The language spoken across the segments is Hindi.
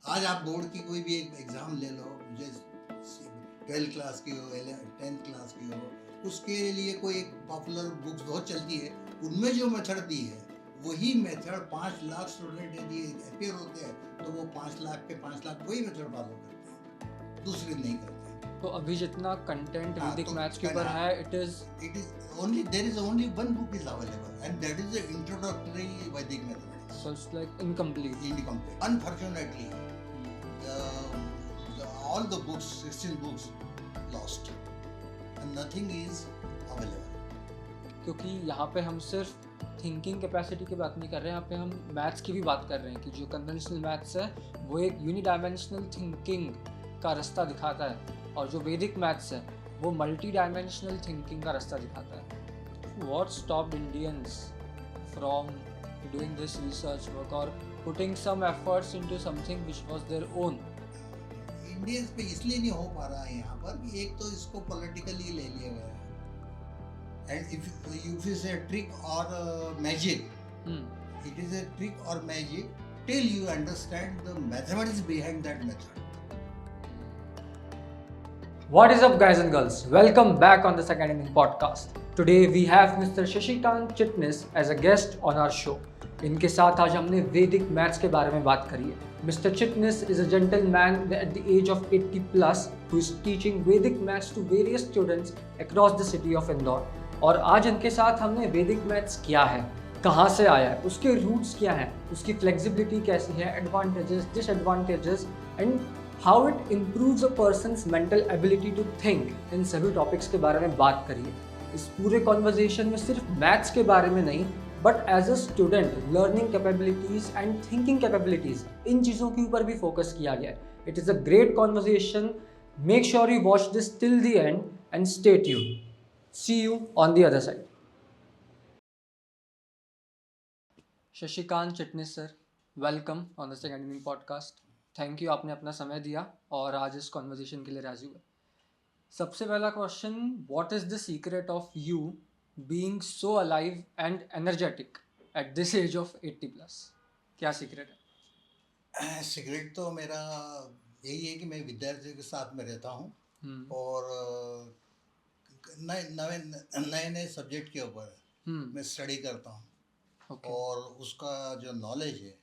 आज आप बोर्ड की कोई भी एक एग्ज़ाम ले लो, जैसे 12th क्लास की हो, 10th क्लास की हो, उसके लिए कोई एक पॉपुलर बुक्स बहुत चलती है, उनमें जो मेथड दी है वही मेथड 5 लाख स्टूडेंट यदि अपेयर होते हैं तो वो 5 लाख के 5 लाख वही मेथड फॉलो करते हैं, दूसरे नहीं करते। तो अभी जितना कंटेंट हाँ, वैदिक तो मैथ्स के ऊपर है, it is only there is only one book is available and that is the introductory Vedic mathematics. so it's like incomplete. Incomplete. Unfortunately, all the books, 16 books, lost and nothing is available. क्योंकि यहाँ पे हम सिर्फ थिंकिंग कैपेसिटी की बात नहीं कर रहे हैं, यहाँ पे हम मैथ्स की भी बात कर रहे हैं कि जो कन्वेंशनल मैथ्स है वो एक यूनिडायमेंशनल थिंकिंग का रास्ता दिखाता है, और जो वैदिक मैथ्स है वो मल्टी डायमेंशनल थिंकिंग का रास्ता दिखाता है. What stopped Indians from doing this research work और putting some efforts into something which was their own? Indians पे इसलिए नहीं हो पा रहा है यहाँ पर कि एक तो इसको पॉलिटिकली ले लिया गया है, and if you say trick or magic, it is a trick or magic till you understand the mathematics behind that method. What is up, guys and girls? Welcome back on this academic podcast. Today we have Mr. Shashikant Chitnis as a guest on our show. इनके साथ आज हमने वैदिक मैथ्स के बारे में बात करी है. Mr. Chitnis is a gentleman at the age of 80 plus who is teaching Vedic maths to various students across the city of Indore. और आज इनके साथ हमने वैदिक मैथ्स क्या है, कहाँ से आया है, उसके रूट्स क्या हैं, उसकी फ्लेक्सिबिलिटी कैसी है, advantages, disadvantages and how it improves a person's mental ability to think, इन सभी टॉपिक्स के बारे में बात करिए. इस पूरे कॉन्वर्जेशन में सिर्फ मैथ्स के बारे में नहीं, but as a student learning capabilities and thinking capabilities, इन चीज़ों के ऊपर भी फोकस किया गया है. It is a great conversation. Make sure you watch this till the end and stay tuned. See you on the other side. Shashikant Chitnis sir, welcome on this academic podcast. Thank you, आपने अपना समय दिया और आज इस कॉन्वर्जेशन के लिए राजी हुए. सबसे पहला question, what is the secret of you being so alive and energetic at this age of 80 plus? क्या सीक्रेट है? सीक्रेट तो मेरा यही है कि मैं विद्यार्थियों के साथ में रहता हूँ और नए नए सब्जेक्ट के ऊपर मैं स्टडी करता हूँ. Okay. और उसका जो नॉलेज है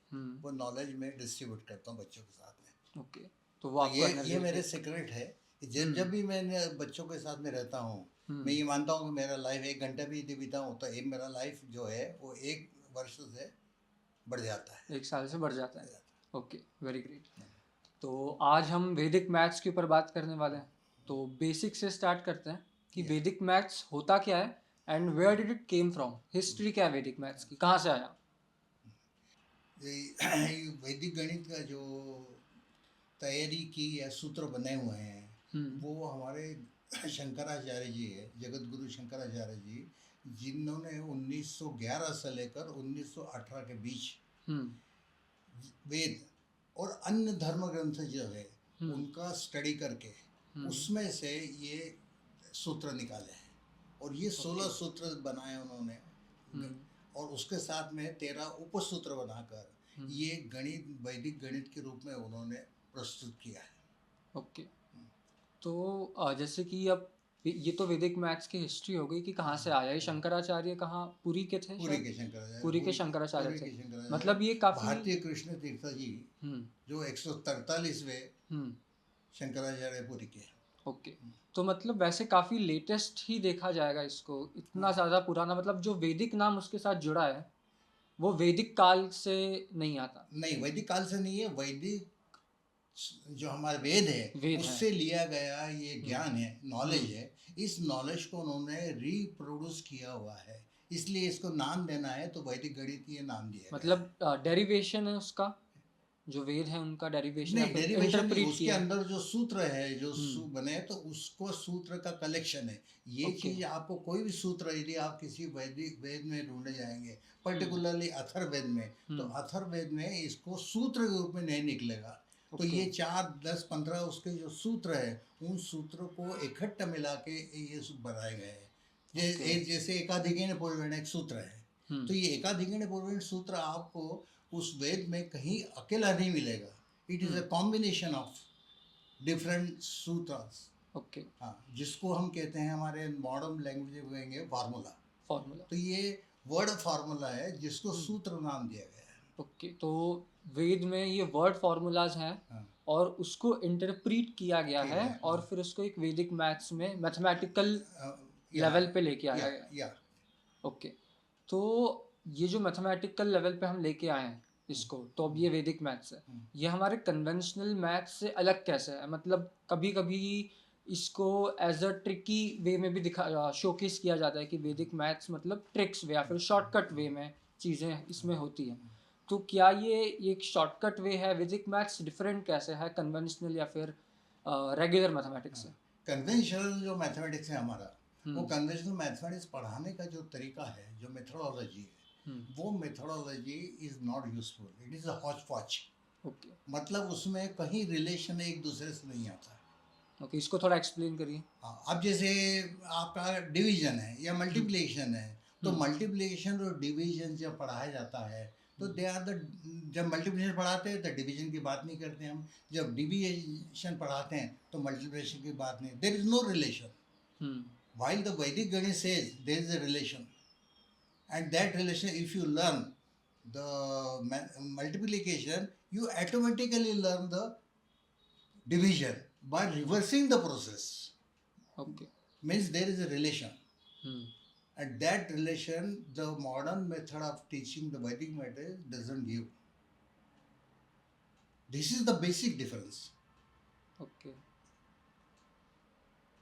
वो नॉलेज में डिस्ट्रीब्यूट करता हूँ बच्चों के साथ में. Okay. तो वो आपको ये मेरे सीक्रेट है कि जब भी मैं बच्चों के साथ में रहता हूँ, मैं ये मानता हूँ कि मेरा लाइफ 1 घंटा भी यदि बिताऊँ तो मेरा लाइफ जो है वो 1 वर्ष से बढ़ जाता है, 1 साल से बढ़ जाता है. Okay, very great. तो आज हम वैदिक मैथ्स के ऊपर बात करने वाले हैं. तो बेसिक से स्टार्ट करते हैं कि वैदिक मैथ्स होता क्या है and where did it came from. History क्या है वैदिक मैथ्स की, कहाँ से आया? वैदिक गणित का जो तैयारी की या सूत्र बने हुए हैं वो हमारे शंकराचार्य जी है, जगत गुरु शंकराचार्य जी, जिन्होंने 1911 से लेकर 1918 के बीच वेद और अन्य धर्म ग्रंथ जो है उनका स्टडी करके उसमें से ये सूत्र निकाले हैं. और ये 16 सूत्र बनाए उन्होंने और उसके साथ में 13 उपसूत्र बनाकर ये गणित वैदिक गणित के रूप में उन्होंने प्रस्तुत किया है. ओके. तो जैसे कि अब ये तो वैदिक मैथ्स की हिस्ट्री हो गई कि कहाँ से आया. ये शंकराचार्य कहाँ, पुरी के थे? पुरी के शंकराचार्य थे. मतलब ये काफी भारतीय कृष्ण तीर्थ जी जो 143वें शंकराचार्य पुरी के. ओके. तो मतलब वैसे काफ़ी लेटेस्ट ही देखा जाएगा इसको, इतना ज़्यादा पुराना. मतलब जो वैदिक नाम उसके साथ जुड़ा है वो वैदिक काल से नहीं आता. नहीं, वैदिक काल से नहीं है. वैदिक जो हमारा वेद है उससे लिया गया ये ज्ञान है, नॉलेज है. इस नॉलेज को उन्होंने रिप्रोड्यूस किया हुआ है, इसलिए इसको नाम देना है तो वैदिक गणित ये नाम दिया. मतलब डेरिवेशन है उसका, जो वेद है उनका डेरिवेशन नहीं, डेरिवेशन नहीं, उसके अंदर जो सूत्र है जो बने तो उसको सूत्र का कलेक्शन है. ये चीज आपको कोई भी सूत्र यदि आप किसी वैदिक वेद में ढूंढने जाएंगे, पर्टिकुलरली अथर्ववेद में, तो अथर्ववेद में इसको सूत्र के रूप में नहीं निकलेगा. तो ये 4, 10, 15 उसके जो सूत्र है उन सूत्रों को इकट्ठा मिला के ये बनाए गए हैं. जैसे एकाधिकरण पूर्वण एक सूत्र है, तो ये एकाधिकरण पूर्वण सूत्र आपको उस वेद में कहीं अकेला नहीं मिलेगा. It is a combination of different sutras. Okay. हाँ, जिसको हम कहते हैं हमारे मॉडर्न लैंग्वेज में कहेंगे फार्मूला. फॉर्मूला. तो ये वर्ड फार्मूला है जिसको सूत्र नाम दिया गया है. ओके. तो वेद में ये वर्ड फार्मूलाज हैं हाँ. और उसको इंटरप्रीट किया गया ठीक है है, और हाँ. फिर उसको एक वैदिक मैथ्स में मैथमेटिकल या लेवल पे लेके आया या गया. या ओके. तो ये जो मैथमेटिकल लेवल पे हम लेके आए हैं इसको, तो अब ये वैदिक मैथ्स है. ये हमारे कन्वेंशनल मैथ्स से अलग कैसे है? मतलब कभी कभी इसको एज अ ट्रिकी वे में भी दिखा शोकेस किया जाता है कि वैदिक मैथ्स मतलब ट्रिक्स वे या फिर शॉर्टकट वे में चीज़ें इसमें होती हैं. तो क्या ये एक शॉर्टकट वे है? वैदिक मैथ्स डिफरेंट कैसे है कन्वेंशनल या फिर रेगुलर मैथमेटिक्स से? कन्वेंशनल जो मैथमेटिक्स है हमारा, वो कन्वेंशनल मैथमेटिक्स पढ़ाने का जो तरीका है, जो मेथोडोलॉजी है, वो methodology is not useful. It is a Hooch पॉच. ओके. मतलब उसमें कहीं रिलेशन एक दूसरे से नहीं आता. ओके, इसको थोड़ा एक्सप्लेन करिए. हाँ, अब जैसे आपका डिवीजन है या मल्टीप्लिकेशन है, तो मल्टीप्लिकेशन और डिवीजन जब पढ़ाया जाता है तो दे आर द, जब मल्टीप्लिकेशन पढ़ाते हैं तो डिवीजन की बात नहीं करते हम. जब डिवीजन पढ़ाते हैं तो मल्टीप्लिकेशन की बात नहीं. There is no relation. While the Vedic Ganit says there is a relation, and that relation, if you learn the multiplication, you automatically learn the division by reversing the process. Okay. Means there is a relation. And that relation, the modern method of teaching the Vedic method doesn't give. This is the basic difference. Okay.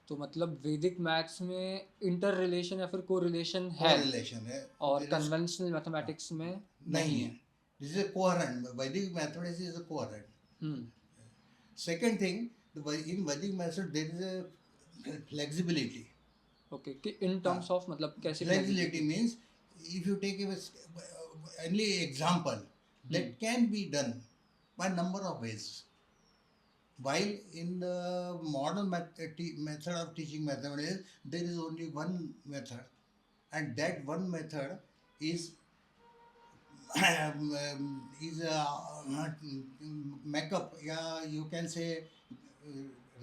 तो मतलब वैदिक मैथ्स में इंटर रिलेशन या फिर को रिलेशन है, रिलेशन है, और कन्वेंशनल मैथमेटिक्स में नहीं है. This is a coherent. Vedic mathematics is a coherent. Second thing, in Vedic method there is a flexibility. Okay, कि in terms of मतलब कैसे? Flexibility means if you take any example, that can be done by number of ways. While in the modern method of teaching mathematics, there is only one method, and that one method is makeup, या you can say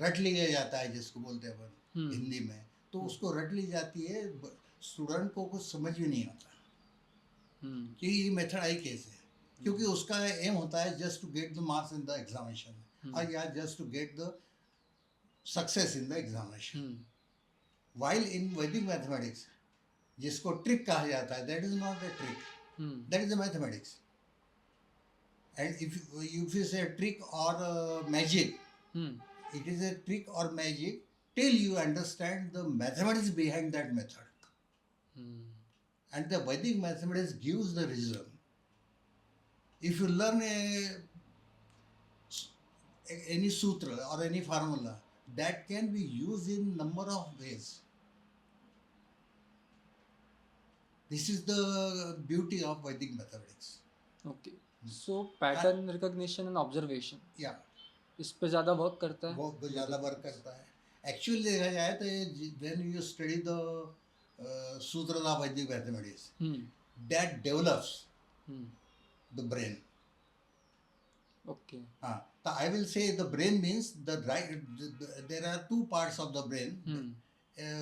रट लिया जाता है, जिसको बोलते हैं अपन हिंदी में. तो उसको रट ली जाती है, स्टूडेंट को कुछ समझ भी नहीं आता कि ये मेथड आई कैसे, क्योंकि उसका एम होता है just to get the marks in the examination, or yeah, just to get the success in the examination. While in Vedic mathematics, जिसको ट्रिक कहा जाता है, that is not a trick. That is a mathematics. And if you say trick or magic, it is a trick or magic till you understand the mathematics behind that method. And the Vedic mathematics gives the result. If you learn any sutra or any formula, that can be used in number of ways. This is the beauty of Vedic mathematics. Okay. So pattern recognition and observation. Yeah. इस पे ज़्यादा वर्क करता है. वो ज़्यादा वर्क करता है. Actually देखा जाए तो when you study the sutras of Vedic mathematics, that develops the brain. Okay. So I will say the brain means there are two parts of the brain.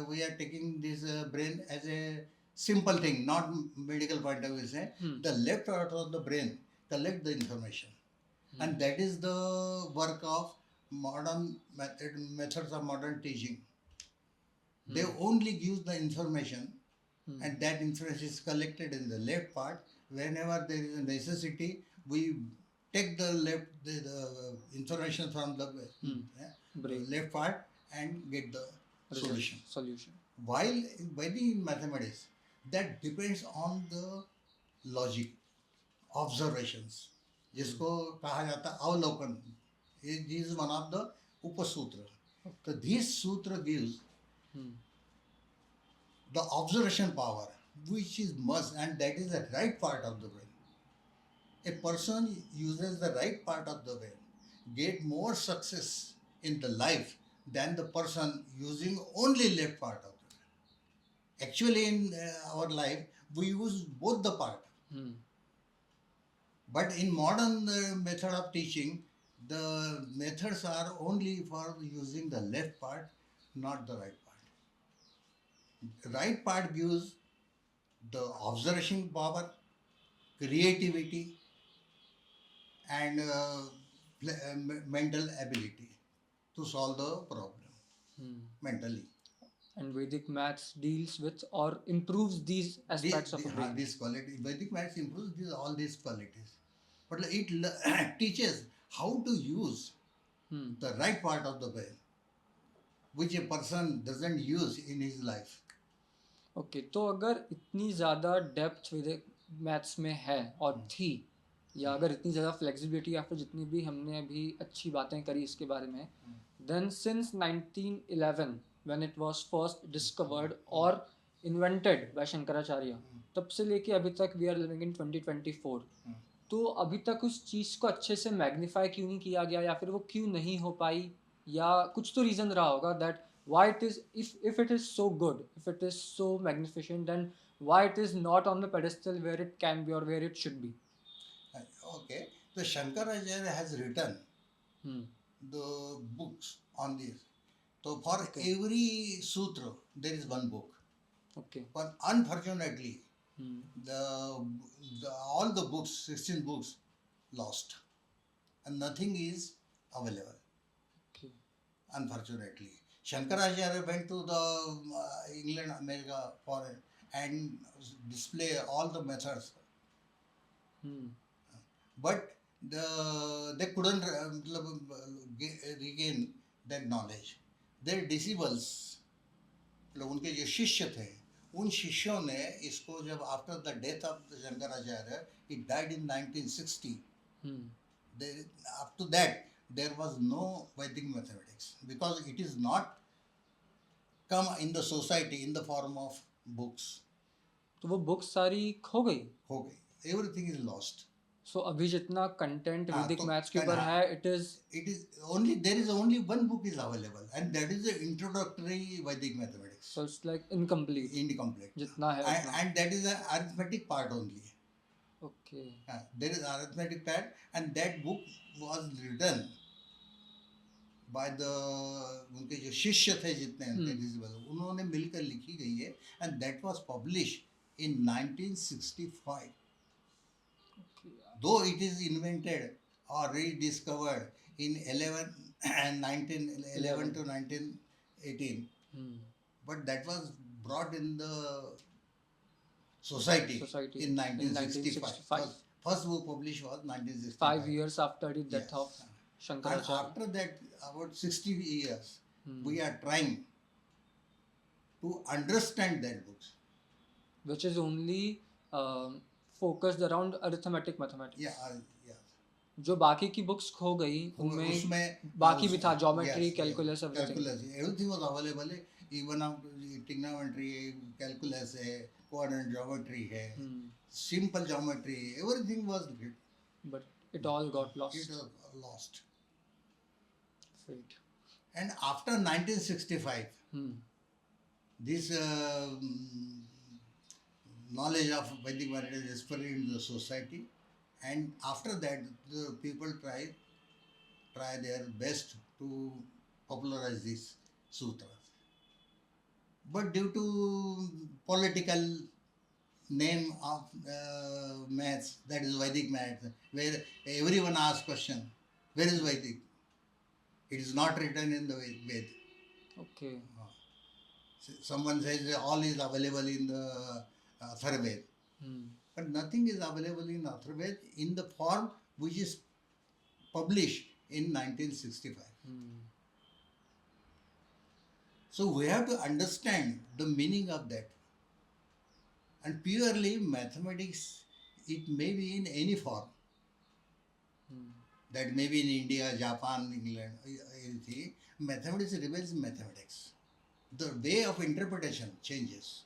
We are taking this brain as a simple thing, not medical point of view. The left part of the brain collect the information, and that is the work of modern methods of modern teaching. They only give the information, and that information is collected in the left part. Whenever there is a necessity, we take the information from the left part and get the solution. While in Vedic mathematics, that depends on the logic, observations, जिसको कहा जाता है अवलोकन. This is one of the Upasutra. So this sutra gives the observation power, which is must, and that is the right part of the brain. A person uses the right part of the brain get more success in the life than the person using only left part of the brain. Actually, in our life, we use both the part. But in modern method of teaching, the methods are only for using the left part, not the right part. Right part gives the observation power, creativity, and mental ability to solve the problem mentally. And Vedic maths deals with or improves these aspects of a brain. This quality, Vedic maths improves all these qualities, but it teaches how to use the right part of the brain, which a person doesn't use in his life. Okay तो अगर इतनी ज़्यादा डेप्थ वैदिक मैथ्स में है और थी, या अगर इतनी ज़्यादा फ्लेक्सिबिलिटी या फिर जितनी भी हमने अभी अच्छी बातें करी इसके बारे में, then since 1911 when it was first discovered और इन्वेंटेड बाय शंकराचार्य, तब से लेके अभी तक वी आर लिविंग इन 2024, तो अभी तक उस चीज़ को अच्छे से मैग्नीफाई क्यों नहीं किया गया, या फिर वो क्यों नहीं हो पाई, या कुछ तो रीज़न रहा होगा that why it is, if it is so good, if it is so magnificent, then why it is not on the pedestal where it can be or where it should be. Okay, so Shankaracharya has written the books on this. So for every sutra there is one book. Okay. But unfortunately, all the books, 16 books, lost, and nothing is available. Okay. Unfortunately, Shankaracharya went to the England, America, foreign, and display all the methods. But they couldn't regain that knowledge. Their disciples, उनके जो शिष्य थे, उन शिष्यों ने इसको जब after the death of Shankaracharya, he died in 1960. Up to that, there was no Vedic mathematics because it is not come in the society in the form of books. तो वो बुक्स सारी खो गई. Everything is lost. So अभी जितना कंटेंट वैदिक मैथ्स के ऊपर है, it is only, there is only one book is available, and that is the introductory Vedic mathematics. So it's like incomplete. जितना है and that is the arithmetic part only. Okay. There is arithmetic part, and that book was written by the उनके जो शिष्य थे जितने उन्होंने मिलकर लिखी गई है, and that was published in 1965. Though it is invented or rediscovered in 1911 to 1918, but that was brought in the society in 1965. First book published was 1965. 5 years after the death of Shankaracharya. And after that, about 60 years, we are trying to understand that books. Which is only focused around arithmetic mathematics. जो बाकी की बुक्स खो गई उनमें बाकी भी था, geometry, calculus, everything was available है. इवन आप ट्रिग्नोमेट्री है, कैलकुलस है, कोऑर्डिनेट ज्योमेट्री है, simple geometry, everything was there, but it all got lost. And after 1965, this knowledge of Vedic mathematics is spread into the society, and after that the people try their best to popularize these sutras. But due to political name of maths, that is Vedic maths, where everyone asks question, where is Vedic? It is not written in the Ved. Okay. Someone says all is available in the Atharvaved. But nothing is available in Atharvaved in the form which is published in 1965. So we have to understand the meaning of that. And purely mathematics, it may be in any form. That may be in India, Japan, England, anything. Mathematics remains mathematics. The way of interpretation changes.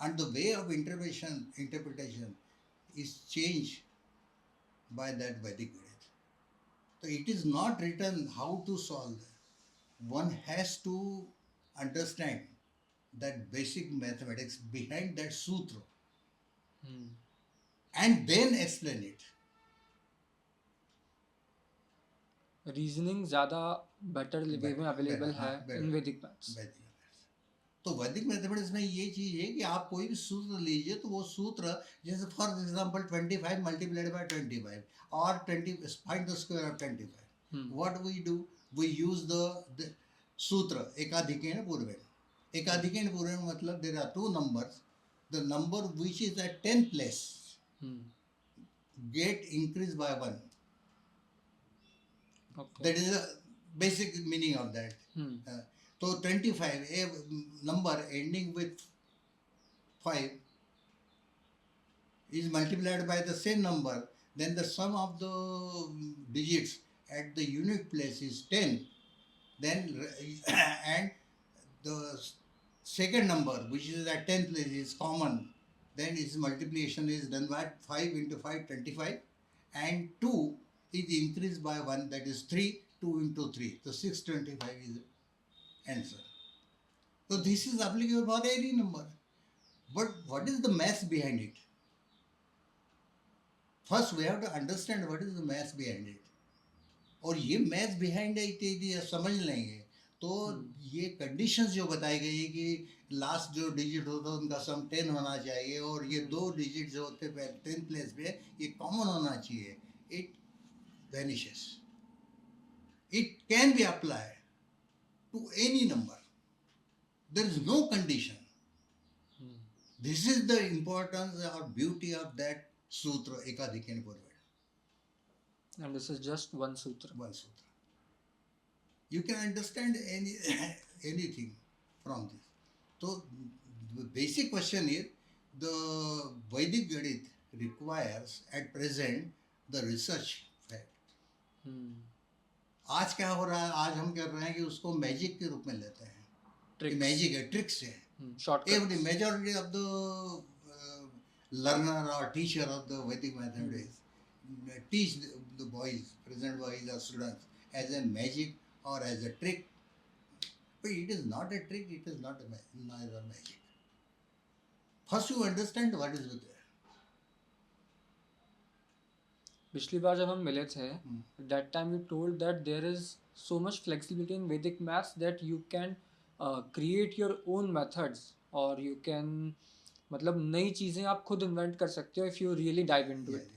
And the way of interpretation is changed by that Vedic Vedas. So it is not written how to solve that. One has to understand that basic mathematics behind that sutra and then explain it. Reasoning ज़्यादा बेटर वे में अवेलेबल है इन वैदिक मैथ्स। तो वैदिक मैथमेटिक्स में ये चीज़ है कि आप कोई भी सूत्र लीजिए तो वो सूत्र, जैसे फॉर एग्जांपल 25 मल्टीप्लाइड बाय 25 और 20 find the square of 25, what we do, we use the sutra Ekadhikena Purvena. Ekadhikena Purvena मतलब there are two numbers, the number which is at 10th place get increased by 1. Okay. That is the basic meaning of that. So 25, a number ending with 5 is multiplied by the same number, then the sum of the digits at the unit place is 10. Then and the second number which is at 10th place is common. Then its multiplication is done by 5 into 5, 25, and 2 is increased by 1, that is 3, 2 into 3. So 625 is answer. So this is applicable for any number. But what is the math behind it? First we have to understand what is the math behind it. और ये मैथ बिहाइंड इट यदि समझ लेंगे तो ये कंडीशंस जो बताई गई है कि लास्ट जो डिजिट होता है उनका सम 10 होना चाहिए और ये दो डिजिट जो होते हैं 10th प्लेस पे ये कॉमन होना चाहिए, it vanishes. It can be applied to any number. There is no condition. This is the importance or beauty of that sutra Ekadikena Purveda. And this is just one sutra. One sutra. You can understand anything from this. So the basic question is the Vedic Ganit requires at present the research fact. आज क्या हो रहा है, आज हम कर रहे हैं कि उसको मैजिक के रूप में लेते हैं, मैजिक है, ट्रिक्स है. Every majority of the learner or teacher of the Vedic mathematics teach the boys, present boys or students, as a magic or as a trick. But it is not a trick, it is not neither magic. First you understand what is with it. पिछली बार जब हम मिले थे, that time you told that there is so much flexibility in Vedic maths that you can create your own methods or you can मतलब नई चीज़ें आप खुद इन्वेंट कर सकते हो if you really dive into it.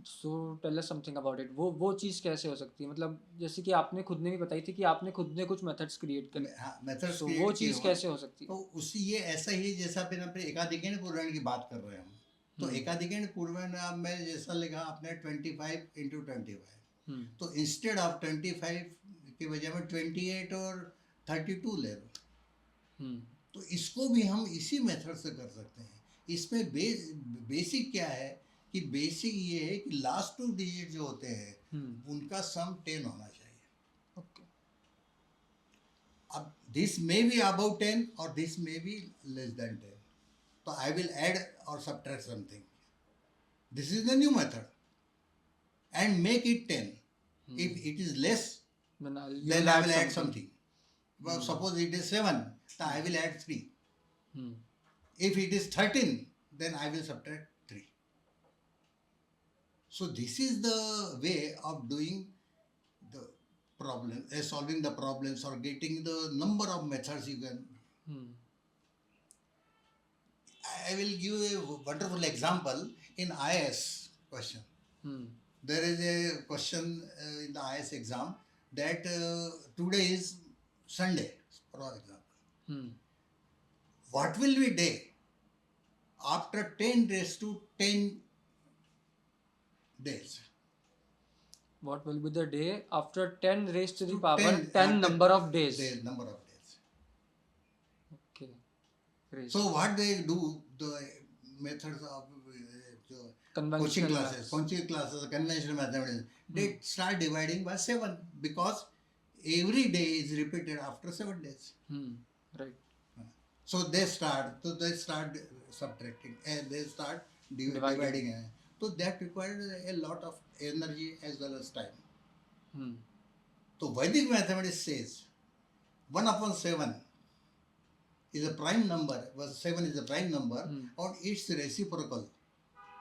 So tell us something about it. वो चीज़ कैसे हो सकती है, मतलब जैसे कि आपने खुद ने भी बताई थी कि आपने खुद ने कुछ मेथड्स क्रिएट करे, मेथड्स तो वो चीज़ कैसे हो सकती है? तो उसी ये ऐसा ही जैसा फिर हम एकाधिकेन पूर्वेण की बात कर रहे हैं हम, तो एकाधिकेन पूर्वेण में जैसा लिखा आपने 25 into 25, तो इंस्टेड ऑफ 25 के बजाय में 28 और 32 ले लो, तो इसको भी हम इसी मेथड से कर सकते हैं. इसमें बेसिक क्या है कि बेसिक ये है कि लास्ट टू डिजिट जो होते हैं उनका सम 10 होना चाहिए. Okay. अब दिस मे बी अबाउट 10 और this may be less than 10, तो आई विल ऐड और subtract something. This is the new method and make it 10. If it is less then I will add something. Well, suppose it is 7, then I will add 3. If it is 13, then I will subtract 3. So this is the way of doing the problem, solving the problems or getting the number of methods you can. I will give a wonderful example in IS question. There is a question in the IS exam that today is Sunday, for example. What will be day after 10 raised to 10 days? What will be the day after 10 raised to the power 10 number of days? Number of days. Okay. Great. So what they do, the methods of coaching classes, conventional mathematics, they start dividing by 7 because every day is repeated after 7 days. Right. So they start subtracting and they start dividing. So that requires a lot of energy as well as time. So Vedic mathematics says 1 upon 7 is a prime number, 7 is a prime number, or its reciprocal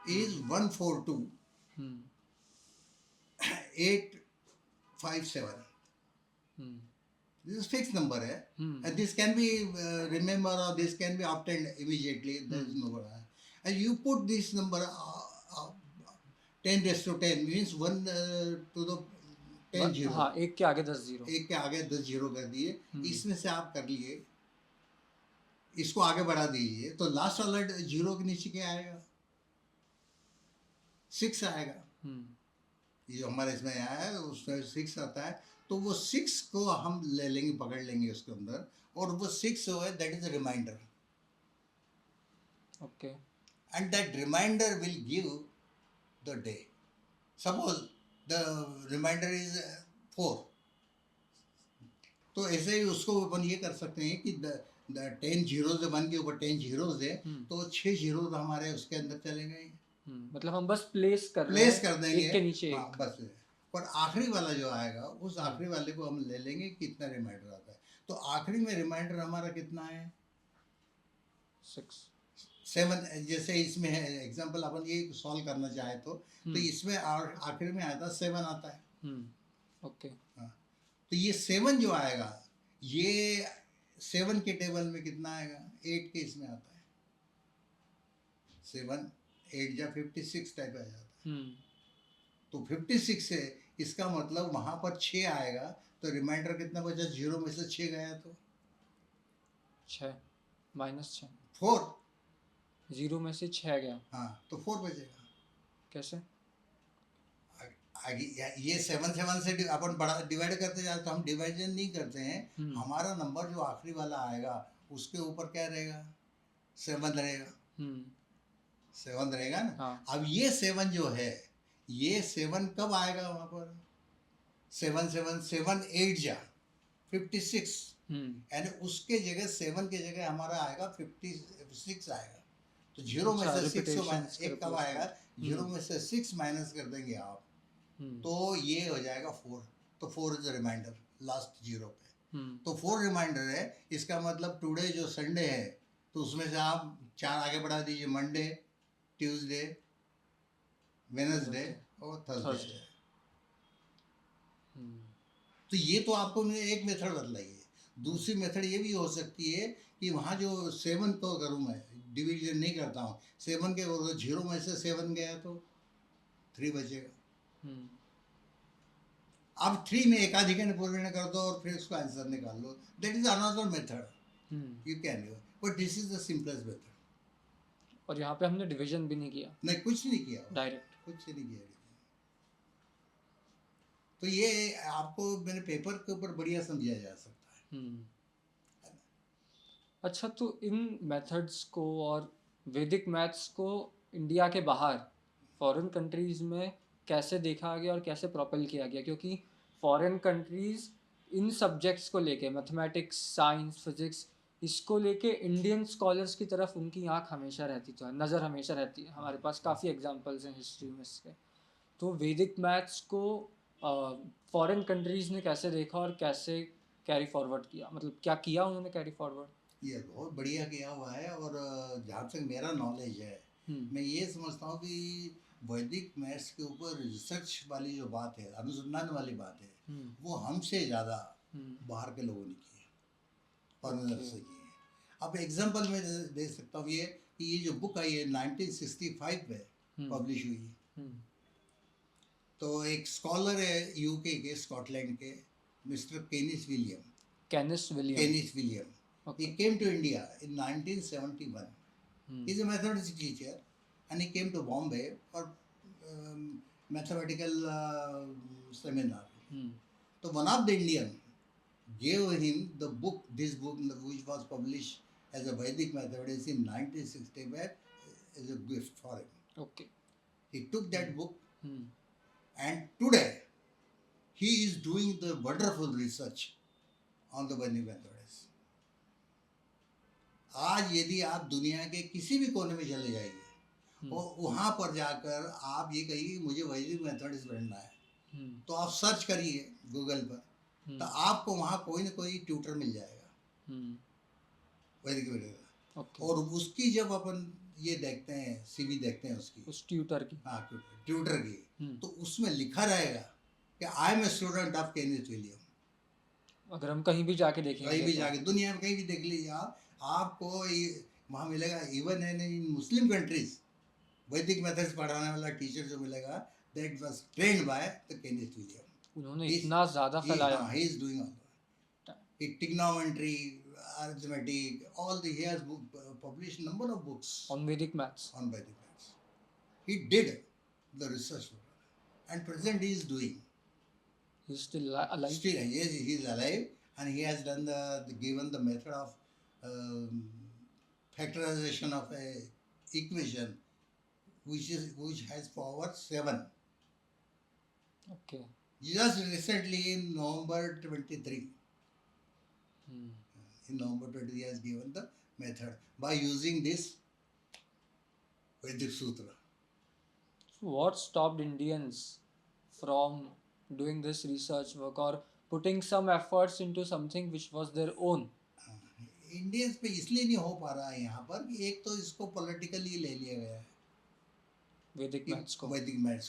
is 142, 8 57. Hmm. This is fixed number है. Hmm. And this can be remember or this can be obtained immediately. There is no and you put this number 10 raised to 10 means 1 to the 10 zero. हाँ, एक के आगे 10 जीरो. एक के आगे 10 जीरो कर दिए. इसमें से आप कर लिए, इसको आगे बढ़ा दीजिए, तो लास्ट वाला जीरो के नीचे क्या आएगा? 6 आएगा. ये जो हमारे इसमें आया है उसमें 6 आता है. तो वो 6 को हम ले लेंगे, पकड़ लेंगे उसके अंदर, और वो 6 जो है that is a reminder. Okay. And that reminder will give the day. Suppose the reminder is 4. तो ऐसे ही उसको अपन ये कर सकते हैं कि द 10 जीरोज है, 1 के ऊपर 10 जीरोज है, तो 6 जीरोज हमारे उसके अंदर चले गए. मतलब हम बस प्लेस कर देंगे एक के नीचे हाँ, एक. बस. और आखिरी वाला जो आएगा उस आखिरी वाले को हम ले लेंगे कितना रिमाइंडर आता है. तो आखिरी में रिमाइंडर हमारा कितना है? 7. जैसे इसमें है एग्जांपल, अपन ये सॉल्व करना चाहे तो इसमें आखिरी में आया था 7 आता है. ओके. तो ये 7 जो आएगा, ये 7 के टेबल में कितना आएगा? 8 के इसमें आता है. 7 8 जा 56 टाइप आ जाता है. तो 56 से इसका मतलब वहां पर 6 आएगा, तो रिमाइंडर कितना बचा? 0 में से 6 गया तो 6 -6. 4. 0 में से 6 गया. हाँ, तो 4 बचेगा. कैसे? आगे ये 7 से अपन बड़ा डिवाइड करते जाते, तो हम डिवाइजन नहीं करते हैं. हमारा नंबर जो आखिरी वाला आएगा उसके ऊपर क्या रहेगा? 7 रहेगा. 7 रहेगा ना. हाँ. अब ये 7 जो है, ये 7 कब आएगा वहाँ पर? 7 8 जा 56. यानी उसके जगह 7 के जगह हमारा आएगा 56 आएगा. तो 0 में से 6 को माइनस, एक कब आएगा? 0 में से 6 माइनस कर देंगे आप, तो ये हो जाएगा 4. तो 4 इज रिमाइंडर लास्ट 0 पे. तो 4 रिमाइंडर है. इसका मतलब टुडे जो संडे है, तो उसमें से आप 4 आगे बढ़ा दीजिए. मंडे, ट्यूसडे, वेडनेसडे और थर्सडे. तो ये तो आपको मैंने एक मेथड बतलाई है. दूसरी मेथड ये भी हो सकती है कि वहाँ जो 7 को करूँ, मैं डिवीजन नहीं करता हूँ, 7 के 0 में से 7 गया तो 3 बचेगा. अब 3 में एकाधिकरण पूर्ण कर दो और फिर उसका आंसर निकाल लो. That is another method. You can do, but this is the simplest method. और यहाँ पे हमने डिवीजन भी नहीं किया. नहीं, कुछ नहीं किया, डायरेक्ट कुछ नहीं किया. तो ये आपको मैंने पेपर के ऊपर बढ़िया समझाया जा सकता है. अच्छा, तो इन मेथड्स को और वैदिक मैथ्स को इंडिया के बाहर फॉरेन कंट्रीज में कैसे देखा गया और कैसे प्रोपेल किया गया? क्योंकि फॉरेन कंट्रीज इन सब्जेक्ट्स को लेके, मैथमेटिक्स, साइंस, फिजिक्स, इसको लेके इंडियन स्कॉलर्स की तरफ उनकी आंख हमेशा रहती, तो नज़र हमेशा रहती है. हमारे पास काफ़ी एग्जांपल्स हैं हिस्ट्री में इसके. तो वैदिक मैथ्स को फॉरेन कंट्रीज ने कैसे देखा और कैसे कैरी फॉरवर्ड किया? मतलब क्या किया उन्होंने कैरी फॉरवर्ड? ये बहुत बढ़िया किया हुआ है. और जहाँ तक मेरा नॉलेज है, मैं ये समझता हूँ कि वैदिक मैथ्स के ऊपर रिसर्च वाली जो बात है, अनुसंधान वाली बात है, वो हमसे ज़्यादा बाहर के लोगों ने की है, फॉरेनर्स से की है. अब एग्जांपल में दे सकता हूँ ये कि ये जो बुक आई है 1965 में पब्लिश हुई है. तो एक स्कॉलर है यूके के, स्कॉटलैंड के, mister Kenis William. He came to India in 1971. He's a mathematics teacher, and he came to Bombay for mathematical seminar. So one of the Indian gave him the book, this book which was published as a Vedic mathematics in 1965 as a gift for him. Okay. He took that book, and today he is doing the wonderful research on the Vedic mathematics. आज यदि आप दुनिया के किसी भी कोने में चले जाइए और वहाँ पर जाकर आप ये कहिए मुझे वैदिक मैथमेटिक्स पढ़ना है, तो आप सर्च करिए गूगल पर, तो आपको वहाँ कोई ना कोई ट्यूटर मिल जाएगा वैदिक मैथमेटिक्स. और उसकी जब अपन ये देखते हैं, सीवी देखते हैं उसकी, उस ट्यूटर की, हाँ ट्यूटर की, तो उसमें लिखा रहेगा कि I am a student of Kenneth William. अगर हम कहीं भी जाके देखेंगे, कहीं भी जाके दुनिया में कहीं भी देख लीजिए आप, आपको वहाँ मिलेगा। Even in Muslim countries Vedic methods पढ़ाने वाला टीचर जो मिलेगा, that was trained by the Kenneth William. उन्होंने इतना ज़्यादा फैलाया। He is doing all trigonometry, arithmetic, all the he has published number of books on Vedic maths. On Vedic maths, he did the research, and present he is doing. He's still alive. Still, yes, he is alive, and he has done given the method of factorization of a equation, which has power 7. Okay. Just recently in November 23. In November 20, he has given the method by using this Vedic Sutra. So what stopped Indians from doing this research work or putting some efforts into something which was their own? Indians पे इसलिए नहीं हो पा रहा है यहाँ पर कि एक तो इसको पॉलिटिकली ले लिया गया है, वैदिक मैथ्स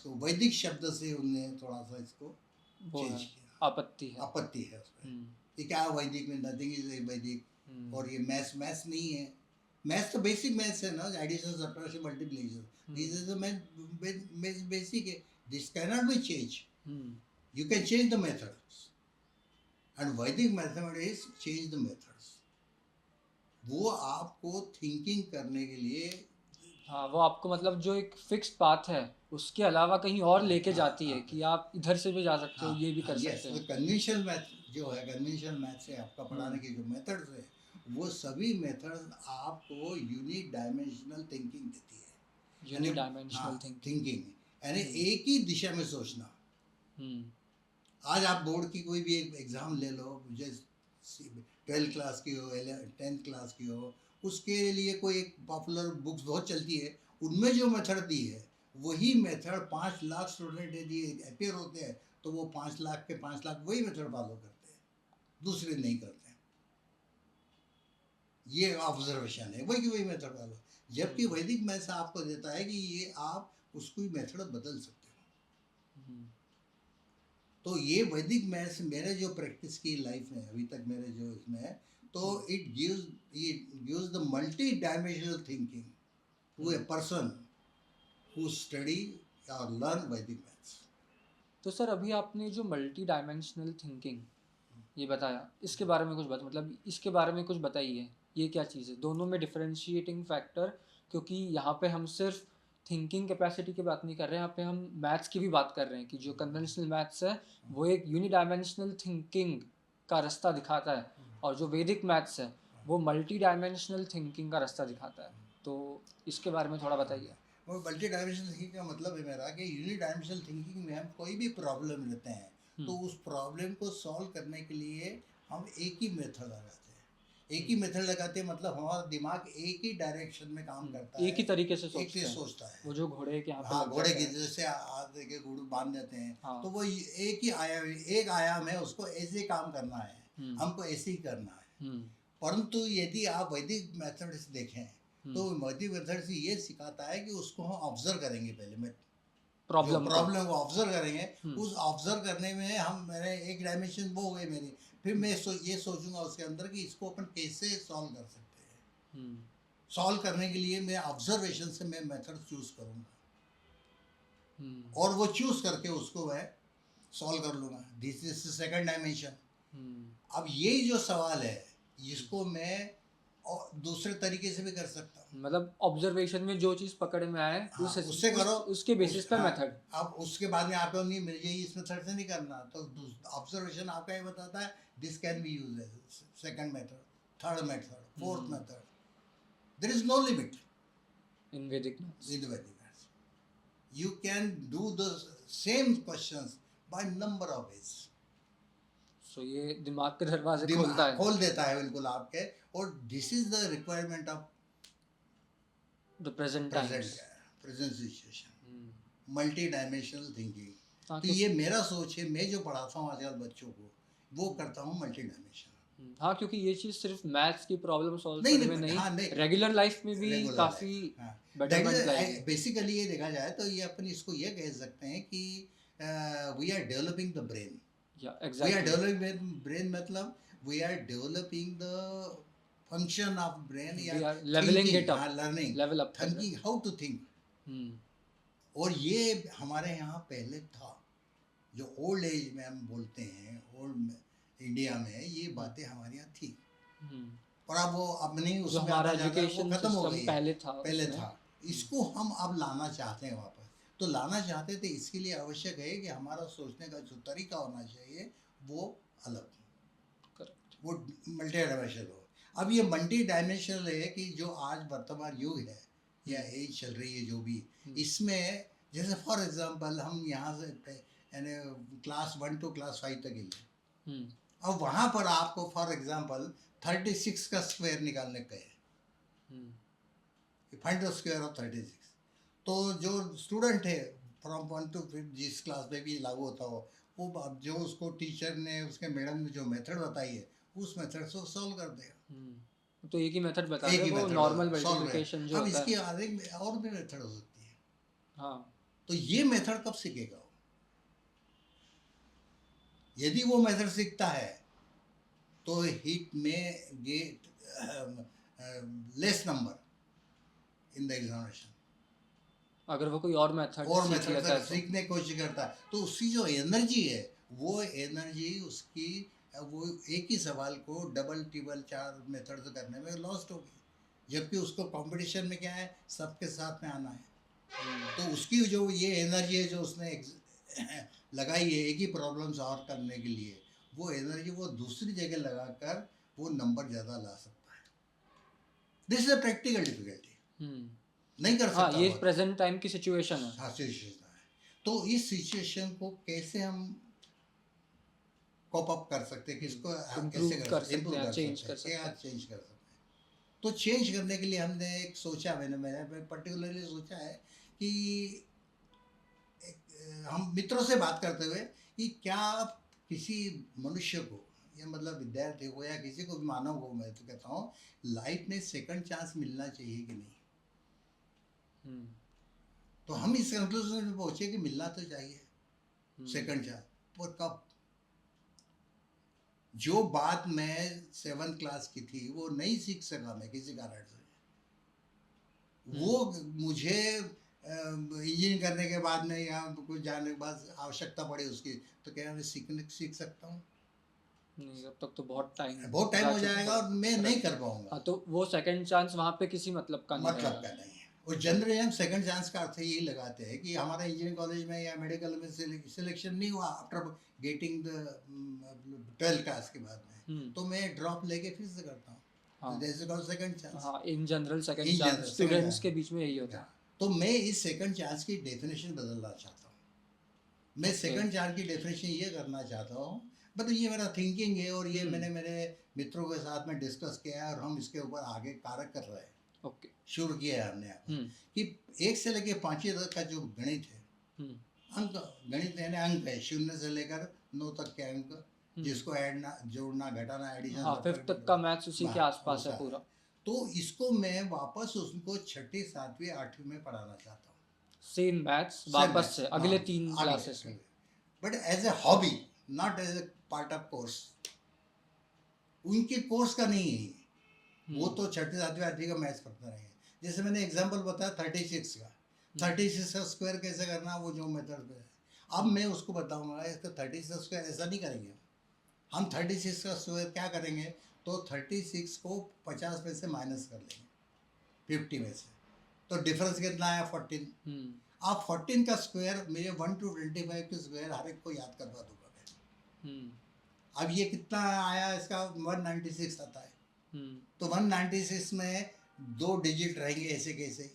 को वैदिक शब्द से उन्होंने थोड़ा सा इसको चेंज किया। आपत्ति है उसमें। ये क्या वैदिक में, नथिंग इज वैदिक। और ये मैथ्स नहीं है। मैथ्स तो बेसिक मैथ्स है ना, addition subtraction multiplication, this is the basic है। This can not be change. You can change the methods, and Vedic mathematics change the methods. वो आपको थिंकिंग करने के लिए, हाँ, वो आपको मतलब जो एक फिक्स पाथ है उसके अलावा कहीं और लेके जाती है कि आप इधर से भी जा सकते हो, ये भी कर सकते हो। कन्वेंशनल मैथ जो है, कन्वेंशनल मैथ से आपका पढ़ाने के जो मेथड्स है, वो सभी मेथड्स आपको यूनिक डायमेंशनल थिंकिंग देती है। यूनिक डायमेंशनल थिंकिंग यानी एक ही दिशा में सोचना। आज आप बोर्ड की कोई भी एक एग्ज़ाम ले लो, जैसे 12th क्लास की हो, 10th क्लास की हो, उसके लिए कोई एक पॉपुलर बुक्स बहुत चलती है, उनमें जो मेथड दी है वही मेथड 5 लाख स्टूडेंट यदि अपेयर होते हैं तो वो 5 लाख के 5 लाख वही मेथड फॉलो करते हैं, दूसरे नहीं करते हैं। ये ऑब्जर्वेशन है, वही मेथड फॉलो। जबकि वैदिक मैथ्स आपको देता है कि ये आप उसको ही मेथड बदल सकते हो। तो ये वैदिक मैथ्स मेरे जो प्रैक्टिस की लाइफ में अभी तक मेरे जो इसमें है, तो it gives the multi-dimensional thinking to a person who study or learn Vedic maths. तो सर अभी आपने जो मल्टी डायमेंशनल थिंकिंग ये बताया, इसके बारे में कुछ मतलब इसके बारे में कुछ बताइए, ये क्या चीज़ है? दोनों में डिफरेंशिएटिंग फैक्टर, क्योंकि यहाँ पे हम सिर्फ थिंकिंग कैपेसिटी की बात नहीं कर रहे हैं, यहाँ पे हम मैथ्स की भी बात कर रहे हैं कि जो कन्वेंशनल मैथ्स है वो एक यूनिडायमेंशनल थिंकिंग का रास्ता दिखाता है, और जो वैदिक मैथ्स है वो मल्टी डायमेंशनल थिंकिंग का रास्ता दिखाता है। तो इसके बारे में थोड़ा बताइए। वो मल्टी डायमेंशनल थिंकिंग का मतलब है मेरा कि यूनिट डायमेंशनल थिंकिंग में हम कोई भी प्रॉब्लम लेते हैं तो उस प्रॉब्लम को सॉल्व करने के लिए हम एक ही मेथड लगाते हैं। एक ही मेथड लगाते हैं मतलब हमारा दिमाग एक ही डायरेक्शन में काम करता है, एक ही तरीके से सोचता है। वो जो घोड़े के घोड़े की जैसे आगे के गुड़ बांध देते हैं, तो वो एक ही आयाम है, उसको ऐसे काम करना है, हमको ऐसे ही करना है। परंतु यदि आप वैदिक मेथड से देखें तो वैदिक मेथड से ये सिखाता है कि उसको हम ऑब्जर्व करेंगे। पहले मैं प्रॉब्लम को ऑब्जर्व करेंगे, उस ऑब्जर्व करने में हम मेरे एक डायमेंशन वो हो गए मेरी, फिर मैं ये सोचूंगा उसके अंदर कि इसको अपन कैसे सॉल्व कर सकते हैं। सॉल्व करने के लिए मैं ऑब्जर्वेशन से मैं मेथड चूज करूंगा और वो चूज करके उसको मैं सॉल्व कर लूँगा। This is second dimension. अब ये जो सवाल है इसको मैं और दूसरे तरीके से भी कर सकता हूँ, मतलब ऑब्जर्वेशन में जो चीज़ पकड़ में आए उससे करो, उसके बेसिस पर मेथड। अब उसके बाद में आपको नहीं मिल जाएगी, इस मेथड से नहीं करना, तो ऑब्जर्वेशन आपका ये बताता है this can be use as second method, third method, fourth method. There is no limit in Vedic maths. You can do the same questions by number of ways. So ये दिमाग के दरवाजे खोल देता है बिल्कुल आपके। और this is the requirement of the present situation, multi dimensional thinking. तो ये मेरा सोच है, मैं जो पढ़ाता हूँ आजकल बच्चों को वो करता हूँ मल्टी डायमेंशनल। हाँ, क्योंकि ये चीज़ सिर्फ मैथ्स की प्रॉब्लम सॉल्व करने में नहीं, रेगुलर लाइफ में भी काफ़ी बेसिकली ये देखा जाए तो ये अपन इसको ये कह सकते हैं कि we are developing the brain. Yeah, exactly. We are developing brain मतलब we are developing the function of brain. We are leveling thinking, it up. learning, level up कर रहे thinking, how to think. हैं। और ये हमारे यहाँ पहले था, जो ओल्ड एज में हम बोलते हैं, ओल्ड इंडिया में ये बातें हमारे यहाँ थी, और अब वो अब नहीं, उसमें हमारा वो एजुकेशन खत्म हो गई, पहले था। इसको हम अब लाना चाहते हैं वापस। तो लाना चाहते थे, इसके लिए आवश्यक है कि हमारा सोचने का जो तरीका होना चाहिए वो अलग, वो मल्टी डायमेंशनल हो। अब ये मल्टी डायमेंशनल है कि जो आज वर्तमान युग है या एज चल रही है जो भी, इसमें जैसे फॉर एग्जांपल हम यहाँ से यानी क्लास 1 to क्लास 5 तक गए, अब वहाँ पर आपको फॉर एग्जांपल 36 का स्क्वायर निकालने का है, फाइंड द स्क्वायर ऑफ 36। तो जो स्टूडेंट है फ्रॉम 1 to 5 जिस क्लास में भी लागू होता हो, वो जो उसको टीचर ने, उसके मैडम ने जो मेथड बताई है उस मेथड से सॉल्व कर देगा। तो एक ही मेथड बता रहे हो, नॉर्मल मल्टीप्लिकेशन जो अब होता है। इसकी आगे और भी मेथड हो सकती है। हाँ, तो ये मेथड कब सीखेगा? यदि वो मेथड सीखता है तो हिट में get less number in the examination. अगर वो कोई और मेथड सीखने की कोशिश करता है तो उसकी जो एनर्जी है, वो एनर्जी उसकी वो एक ही सवाल को डबल ट्रिपल 4 मेथड से करने में लॉस्ट होगी, जबकि उसको कंपटीशन में क्या है, सबके साथ में आना है। तो उसकी जो ये एनर्जी है जो उसने लगाई है एक ही प्रॉब्लम सॉल्व करने के लिए, वो एनर्जी वो दूसरी जगह लगाकर वो नंबर ज़्यादा ला सकता है। This is a practical difficulty, नहीं कर सकता। ये प्रेजेंट टाइम की सिचुएशन है। हाँ, सिचुएशन है। तो इस सिचुएशन को कैसे हम कॉप अप कर सकते हैं, किसको हम कैसे कर सकते हैं, चेंज कर सकते हैं। तो चेंज करने के लिए हमने एक सोचा, मैंने पर्टिकुलरली सोचा है कि हम मित्रों से बात करते हुए कि क्या किसी मनुष्य को, या मतलब विद्यार्थी को या किसी को भी, मानव को, मैं तो कहता हूँ लाइफ में सेकंड चांस मिलना चाहिए कि नहीं। तो हम इस कंक्लूजन में पहुंचे कि मिलना तो चाहिए सेकंड चांस। पर कब? जो बात मैं 7th क्लास की थी वो नहीं सीख सका मैं किसी कारण से, वो मुझे इंजीनियरिंग करने के बाद में या कुछ जाने के बाद आवश्यकता पड़ी उसकी, तो क्या मैं सीख सकता हूँ? नहीं, अब तक तो बहुत टाइम हो जाएगा और मैं नहीं कर पाऊंगा। तो वो सेकंड चांस वहाँ पे किसी मतलब का नहीं है। और जनरली हम सेकंड चांस का अर्थ यही लगाते हैं कि हमारा इंजीनियरिंग कॉलेज में या मेडिकल में सिलेक्शन नहीं हुआ after getting the 12th class के बाद में, तो मैं ड्रॉप लेके फिर से करता हूँ। हाँ, सेकंड चांस। हाँ, in general second chance students के बीच में यही होता है। तो मैं इस सेकंड चांस की डेफिनेशन बदलना चाहता हूँ। मैं सेकंड चांस की डेफिनेशन ये करना चाहता हूँ, बट ये मेरा थिंकिंग है और ये मैंने मेरे मित्रों के साथ में डिस्कस किया है और हम इसके ऊपर आगे कार्य कर रहे हैं। ओके, शुरू किया है हमने कि 1 से लेकर 5वीं तक का जो गणित है, अंक गणित यानी अंक है, 0 से लेकर 9 तक के अंक, जिसको ऐड जोड़ना घटाना एडिशन, हाँ, 5th तक का मैथ्स उसी के आसपास है पूरा। तो इसको मैं वापस उसको 6ठी 7वीं 8वीं में पढ़ाना चाहता हूँ, सेम मैथ्स वापस से अगले 3 क्लासेस में, but as a hobby, not as a part of course. उनके कोर्स का नहीं है वो, तो 6ठी 7वीं 8वीं का मैथ्स पढ़ते रहेंगे। जैसे मैंने एग्जांपल बताया 36 का, 36 का स्क्वायर कैसे करना, वो जो मेथड है, अब मैं उसको बताऊंगा। इसका 36 का स्क्वायर ऐसा नहीं करेंगे हम 36 का स्क्वायर क्या करेंगे, तो 36 को 50 में से माइनस कर लेंगे 50 में से, तो डिफरेंस कितना आया 14। आप 14 का स्क्वायर मेरे 1 to 25 के स्क्वायर हर एक को याद करवा दूंगा मैं। अब ये कितना आया, इसका 196 आता है। तो 196 में 2 डिजिट रहेंगे ऐसे कैसे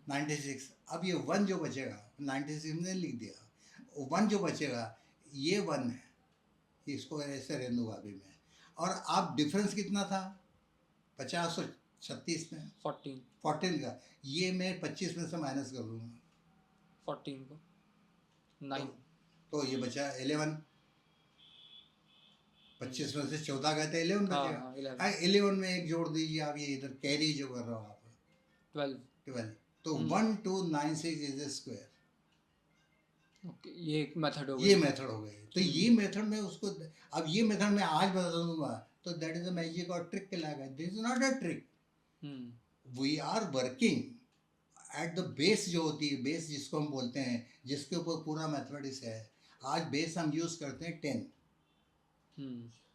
96। अब ये 1 जो बचेगा, 96 ने लिख दिया, 1 जो बचेगा ये 1 है, इसको ऐसे रहने दूंगा अभी मैं। और आप डिफरेंस कितना था 50 और 36 में 14 का, ये मैं 25 में से माइनस कर दूंगा 14 को 9, तो ये बचा 11। 25 में से 14 गए थे, 11 बचेगा। 11 में एक जोड़ दीजिए आप, ये इधर कैरी जो कर रहे हो आप 12। तो 1296 इज ए स्क्वायर। ओके, ये एक मेथड हो ये गई। मेथड हो गई। तो ये मेथड में उसको, अब ये मेथड मैं आज बता दूंगा तो दैट इज अ मैजिक और ट्रिक कहलाएगा। This is not a trick. We are working at the base जो होती है, बेस जिसको हम बोलते हैं, जिसके ऊपर पूरा मैथमेटिक्स है। आज बेस हम यूज करते हैं 10,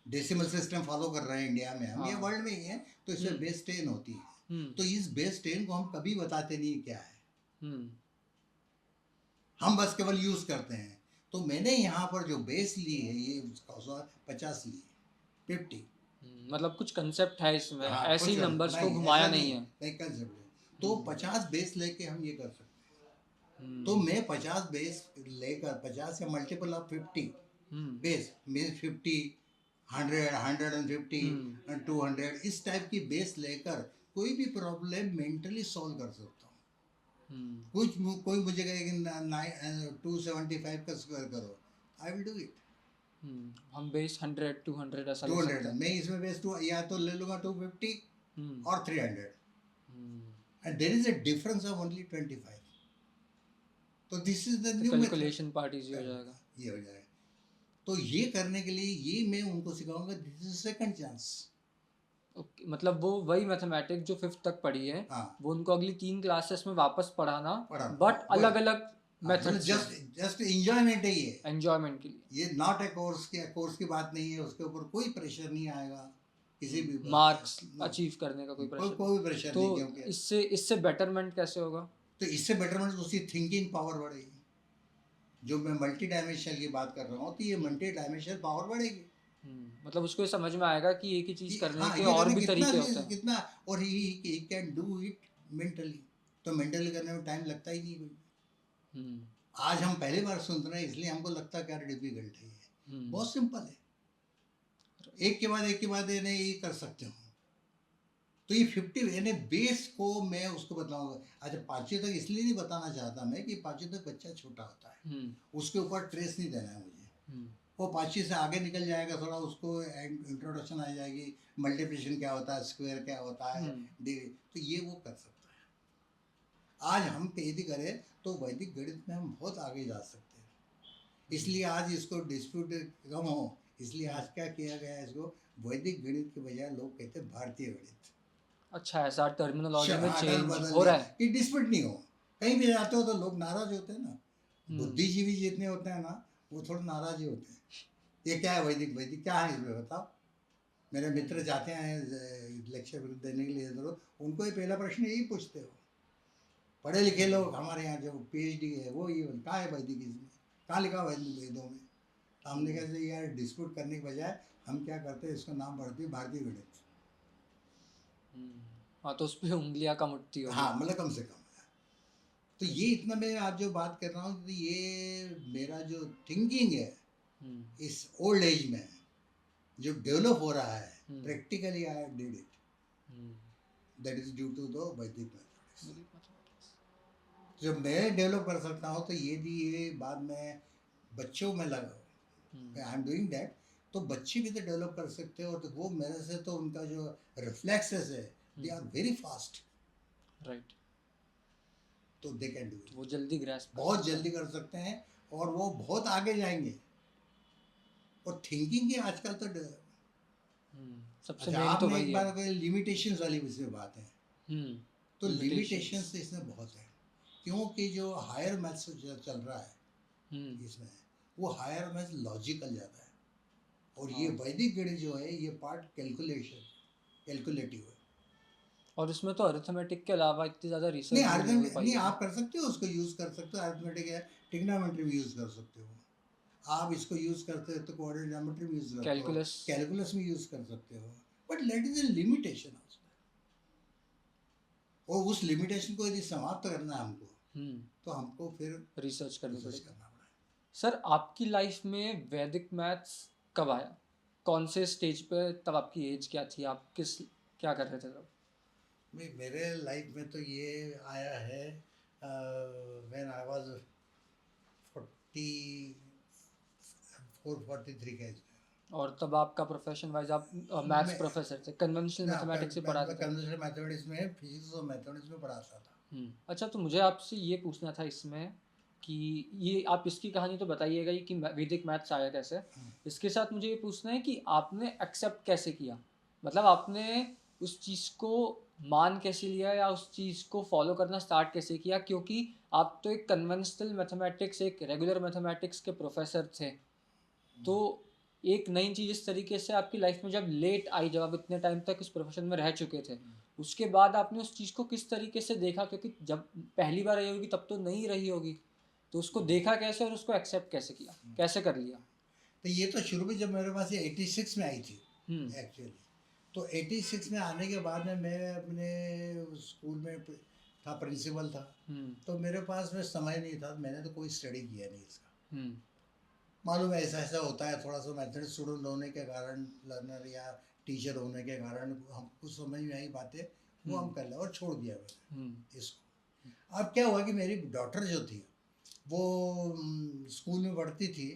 डेसिमल सिस्टम फॉलो कर रहे हैं इंडिया में हम, ये वर्ल्ड में ही है, तो इसमें बेस 10 होती है। तो इस बेस 10 को हम कभी बताते नहीं क्या है, हम बस केवल यूज करते हैं। तो मैंने यहाँ पर जो बेस ली है ये 50 ली है, 50। मतलब कुछ कंसेप्ट है इसमें, हाँ, ऐसे ही कुछ नंबर्स को नहीं, घुमाया ऐसा नहीं है। नहीं कंसेप्ट है। तो 50 बेस लेके हम ये कर सकते हैं। तो मैं 50 बेस लेकर, 50 या मल्टीपल ऑफ 50 बेस मीन्स 50, 100, 150, 200, इस टाइप की बेस लेकर कोई भी प्रॉब्लम मेंटली सॉल्व कर सकता हूँ। कोई मुझे कहेगा 275 का स्क्वायर करो, आई विल डू इट। हम बेस 100, 200 ऐसा ले 200 सकते हैं। मैं इसमें बेस 2 या तो ले लूँगा 250 और 300, and there is a difference of only 25. तो this is the new method. Calculation part easy हो जाएगा। ये हो जाएगा। तो ये करने के लिए ये मैं उनको सिखाऊंगा, this is second chance. Okay, मतलब वो वही मैथमेटिक्स जो 5th तक पढ़ी है, हाँ, वो उनको अगली 3 क्लासेस में वापस पढ़ाना, पढ़ाना, बट अलग अलग मेथड से, जस्ट एंजॉयमेंट है ये, एंजॉयमेंट के लिए। ये नॉट ए कोर्स की बात नहीं है, उसके ऊपर कोई प्रेशर नहीं आएगा, किसी भी मार्क्स अचीव करने का कोई प्रेशर कोई प्रेशर तो नहीं, क्योंकि इससे बेटरमेंट कैसे होगा? तो इससे बेटरमेंट उसकी थिंकिंग पावर बढ़ेगी। जो मैं मल्टी डायमेंशनल की बात कर रहा हूँ, तो ये मल्टी डायमेंशनल पावर बढ़ेगी। मतलब उसको ये समझ में आएगा कि एक ही चीज करने हाँ, के ये और करने भी तरीके होते हैं। कितना, और he can do it mentally. तो मेंटली करने में टाइम लगता ही नहीं कोई। आज हम पहली बार सुन रहे हैं इसलिए हमको लगता है क्या डिफिकल्ट है ये, बहुत सिंपल है। एक के बाद ये नहीं कर सकते हो। तो ये 50 यानी बेस को मैं उसको बताऊंगा। अच्छा, 5वीं तक इसलिए नहीं बताना चाहता मैं कि 5वीं तक बच्चा छोटा होता है, उसके ऊपर ट्रेस नहीं देना है मुझे। वो 5वीं से आगे निकल जाएगा, थोड़ा उसको इंट्रोडक्शन आ जाएगी, मल्टीप्लिकेशन क्या होता है, स्क्वायर क्या होता है, तो ये वो कर सकता है। आज हम यदि करें तो वैदिक गणित में हम बहुत आगे जा सकते हैं। इसलिए आज इसको डिस्प्यूट कम हो, इसलिए आज क्या किया गया है, इसको वैदिक गणित के बजाय लोग कहते हैं भारतीय गणित। अच्छा, ऐसा टर्मिनोलॉजी में चेंज हो रहा है कि डिस्प्यूट नहीं हो। कहीं भी जाते हो तो लोग नाराज होते हैं ना, बुद्धिजीवी जितने होते हैं ना वो थोड़े नाराज ही होते हैं। ये क्या है वैदिक, वैदिक क्या है इसमें बताओ। मेरे मित्र जाते हैं लेक्चर देने के लिए, तो उनको ये पहला प्रश्न यही पूछते हो। पढ़े लिखे लोग हमारे यहाँ जो PhD है वो ये कहाँ है वैदिक, इसमें कहाँ लिखा वैदिक वेदों में। तो हमने कहा यार डिस्प्यूट करने के बजाय हम क्या करते हैं, इसका नाम पढ़ते हैं भारतीय गणित। हाँ, तो उस पर उंगलियाँ कम उठती होगी। हाँ, मतलब कम से कम। तो ये इतना मैं आज जो बात कर रहा हूँ, तो ये मेरा जो थिंकिंग है इस ओल्ड एज में जो डेवलप हो रहा है, practically I did it, that is due to the Vedic mathematics. जब मैं डेवलप कर सकता हूँ तो ये बाद में बच्चों में लगा, आई एम डूइंग दैट, तो बच्चे भी तो डेवलप कर सकते हो। तो वो मेरे से तो उनका जो रिफ्लेक्सेस है they are very fast, right, तो दे कैन डू इट, वो जल्दी ग्रैस्प बहुत जल्दी कर सकते हैं और वो बहुत आगे जाएंगे। और थिंकिंग की आजकल तो सबसे मेन तो वही है। लिमिटेशंस वाली इसमें बात है, तो लिमिटेशंस तो इसमें बहुत है, क्योंकि जो हायर मैथ्स चल रहा है इसमें, वो हायर मैथ्स लॉजिकल ज़्यादा है, और ये वैदिक गणित जो है ये पार्ट कैलकुलेटिव है। और इसमें तो अरिथमेटिक के अलावा इतनी ज़्यादा रिसर्च नहीं, आप कर सकते हो, उसको यूज़ कर सकते हो। अरिथमेटिक है, ट्रिग्नोमेट्री भी यूज़ कर सकते हो आप, इसको यूज़ करते हो तो कोऑर्डिनेट ज्योमेट्री भी यूज़ करते हो, कैलकुलस में यूज़ कर सकते हो, but let is a limitation also. और उस लिमिटेशन को यदि समाप्त करना है हमको, तो हमको फिर रिसर्च करना पड़ेगा। सर, आपकी लाइफ में वैदिक मैथ्स कब आया, कौन से स्टेज पे, तब आपकी एज क्या थी, आप क्या कर रहे थे तब? मेरे लाइफ में तो ये आया है व्हेन आई वाज 43 का एज। और तब आपका प्रोफेशन वाइज आप मैथ्स प्रोफेसर थे, कन्वेंशनल मैथमेटिक्स से पढ़ाते थे? कन्वेंशनल मैथमेटिक्स में, फिजिक्स और मैथमेटिक्स में पढ़ाता था। अच्छा, तो मुझे आपसे ये पूछना था इसमें कि ये आप इसकी कहानी तो बताइएगा ही कि वैदिक मैथ्स आया कैसे। इसके साथ मुझे ये पूछना है कि आपने एक्सेप्ट कैसे किया, मतलब आपने उस चीज़ को मान कैसे लिया या उस चीज़ को फॉलो करना स्टार्ट कैसे किया, क्योंकि आप तो एक कन्वेंशनल मैथमेटिक्स, एक रेगुलर मैथमेटिक्स के प्रोफेसर थे। तो एक नई चीज़ इस तरीके से आपकी लाइफ में जब लेट आई, जब आप इतने टाइम तक उस प्रोफेशन में रह चुके थे, उसके बाद आपने उस चीज़ को किस तरीके से देखा, क्योंकि जब पहली बार आई होगी तब तो नहीं रही होगी, तो उसको देखा कैसे और उसको एक्सेप्ट कैसे किया, कैसे कर लिया? तो ये तो शुरू में जब मेरे पास ये 86 में आई थी एक्चुअली। तो 86 में आने के बाद में मैं अपने स्कूल में था, प्रिंसिपल था। तो मेरे पास में समय नहीं था, मैंने तो कोई स्टडी किया नहीं इसका। मालूम है ऐसा ऐसा होता है, थोड़ा सा मैथड स्टूडेंट होने के कारण, लर्नर या टीचर होने के कारण हम कुछ समझ में आई बातें, वो हम कर ले और छोड़ दिया मैंने इसको। अब क्या हुआ कि मेरी डॉटर जो थी वो स्कूल में पढ़ती थी,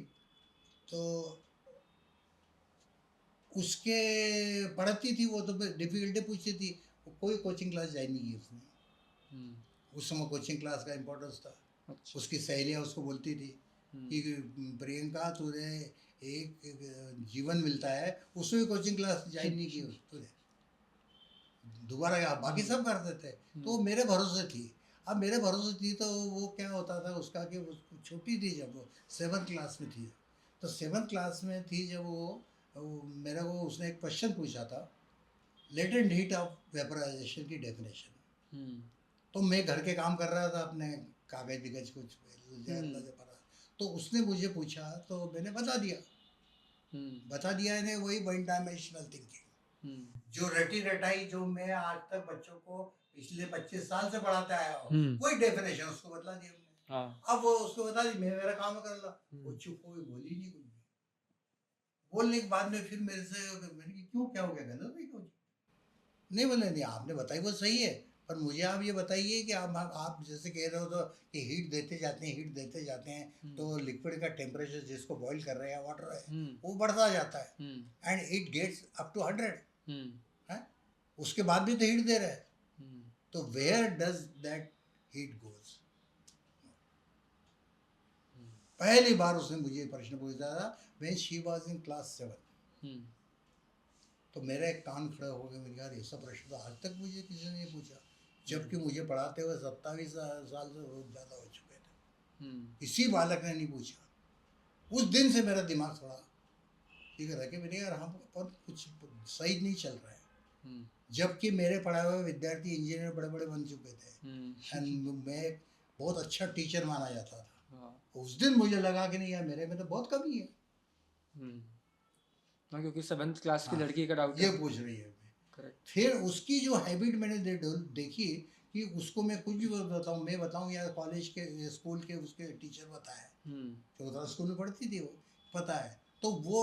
तो उसके पढ़ती थी वो, तो डिफ़िकल्टी पूछती थी। कोई कोचिंग क्लास ज्वाइन नहीं की उसने। उस समय कोचिंग क्लास का इम्पोर्टेंस था। अच्छा। उसकी सहेलियाँ उसको बोलती थी कि प्रियंका तुझे एक जीवन मिलता है, उसमें कोचिंग क्लास ज्वाइन नहीं की तुझे, दोबारा बाकी सब करते थे। तो मेरे भरोसे थी। अब मेरे भरोसे थी तो वो क्या होता था उसका कि छोटी थी जब वो 7th क्लास में थी, तो 7th क्लास में थी जब वो मेरे को उसने एक क्वेश्चन पूछा था, लेटेंट हीट ऑफ वेपराइजेशन की डेफिनेशन। तो मैं घर के काम कर रहा था अपने, कागज बिगज कुछ पढ़ा, तो उसने मुझे पूछा तो मैंने बता दिया इन्हें, वही वन डायमेंशनल थिंकिंग, जो रटी रटाई जो मैं आज तक बच्चों को पिछले 25 साल से पढ़ाते आया हूँ, वही डेफिनेशन उसको बता दी हमने। हाँ। अब वो उसको बता दी, मैं मेरा काम कर ला, वो चुप हो गई, बोली नहीं कुछ। बोलने के बाद में फिर मेरे से मैंने कि क्यों, क्या हो गया, गलत है कुछ? नहीं बोले, नहीं आपने बताई वो सही है, पर मुझे आप ये बताइए कि आप जैसे कह रहे हो तो कि हीट देते जाते हैं तो लिक्विड का टेम्परेचर जिसको बॉईल कर रहे हैं वाटर है वो बढ़ता जाता है and it gets up to 100 है, उसके बाद भी तो हीट दे रहा है, तो where does that heat goes? पहली बार उसने मुझे प्रश्न पूछा था when she was in class 7। तो मेरे कान खड़े हो गए, मैंने यार ऐसा प्रश्न तो आज तक मुझे किसी ने नहीं पूछा, जबकि मुझे पढ़ाते हुए 27 साल से बहुत ज़्यादा हो चुके थे। किसी बालक ने नहीं पूछा। उस दिन से मेरा दिमाग थोड़ा ठीक है कि मैंने यार हम पर कुछ सही नहीं चल रहा है, जबकि मेरे पढ़ाए हुए विद्यार्थी इंजीनियर बड़े बड़े बन चुके थे एंड मैं बहुत अच्छा टीचर माना जाता था। उस दिन मुझे लगा कि नहीं यार मेरे में तो बहुत कमी है। हाँ, क्योंकि 7th क्लास की लड़की का डाउट ये पूछ रही है। करेक्ट। फिर उसकी जो हैबिट मैंने देखी कि उसको मैं कुछ भी बताऊँ, मैं बताऊँ या कॉलेज के स्कूल के उसके टीचर बताए, तो स्कूल में पढ़ती थी वो, पता है, तो वो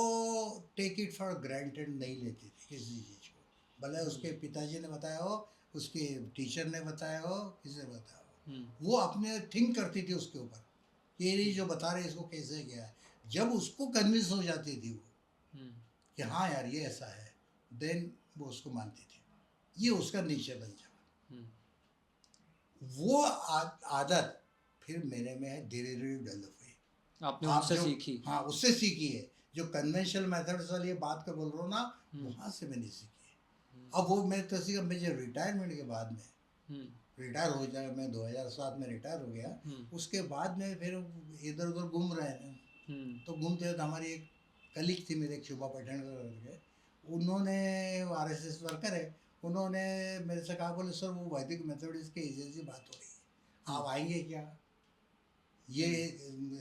टेक इट फॉर ग्रांटेड नहीं लेती थी किसी चीज़ को, भले उसके पिताजी ने बताया हो, उसके टीचर ने बताया हो, किसी ने बताया हो, वो अपने थिंक करती थी उसके ऊपर, ये जो बता रहे इसको कैसे किया है। जब उसको कन्विंस हो जाती थी वो कि हाँ यार ये ऐसा है, देन वो उसको मानती थी, ये उसका नेचर बन जाए। वो आदत फिर मेरे में धीरे धीरे डेवलप हुई। आपने उससे सीखी? हाँ, उससे सीखी है। जो कन्वेंशनल मेथड्स वाली बात कर बोल रहा हूँ ना, वहाँ से मैंने सीखी है। अब वो मैं तो सीखा, मुझे रिटायरमेंट के बाद में रिटायर हो जाए, मैं 2007 में रिटायर हो गया, उसके बाद में फिर इधर उधर घूम रहे हैं, तो घूमते हुए हमारी एक कलीग थी मेरे, एक शुभा पठान करके, उन्होंने RSS वर्कर है, उन्होंने मेरे से कहा, बोले सर वो वैदिक मैथमेटिक्स के एजेंसी बात हो रही है, आप आएंगे क्या? ये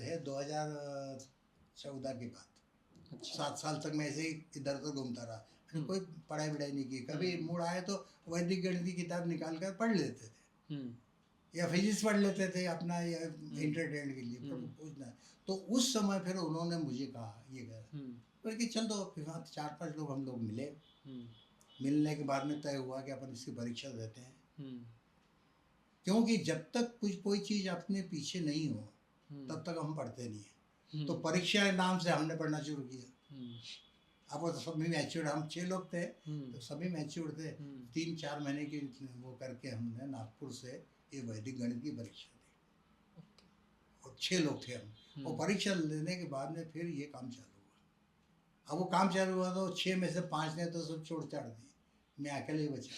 है 2014 की बात। अच्छा। 7 साल तक मैं ऐसे ही इधर उधर घूमता रहा, कोई पढ़ाई वढ़ाई नहीं की, कभी मूड आए तो वैदिक गणित की किताब निकाल कर पढ़ लेते थे या फिजिक्स पढ़ लेते थे अपना या इंटरटेनमेंट के लिए पूछना। तो उस समय फिर उन्होंने मुझे कहा ये कर कि चल, तो फिर 4-5 लोग हम लोग मिले, मिलने के बाद में तय हुआ कि अपन इसकी परीक्षा देते हैं, क्योंकि जब तक कुछ कोई चीज़ अपने पीछे नहीं हो तब तक हम पढ़ते नहीं हैं। तो परीक्षा नाम से हमने पढ़ना शुरू किया। अब वो सभी मैच्योर्ड, हम 6 लोग थे, तो सभी मैच्योर्ड थे। 3-4 महीने की वो करके हमने नागपुर से ये वैदिक गणित की परीक्षा दी, और 6 लोग थे हम, और परीक्षा लेने के बाद में फिर ये काम चालू हुआ। अब वो काम चालू हुआ तो 6 में से 5 ने तो सब छोड़ छाड़ दी, मैं अकेले ही बचा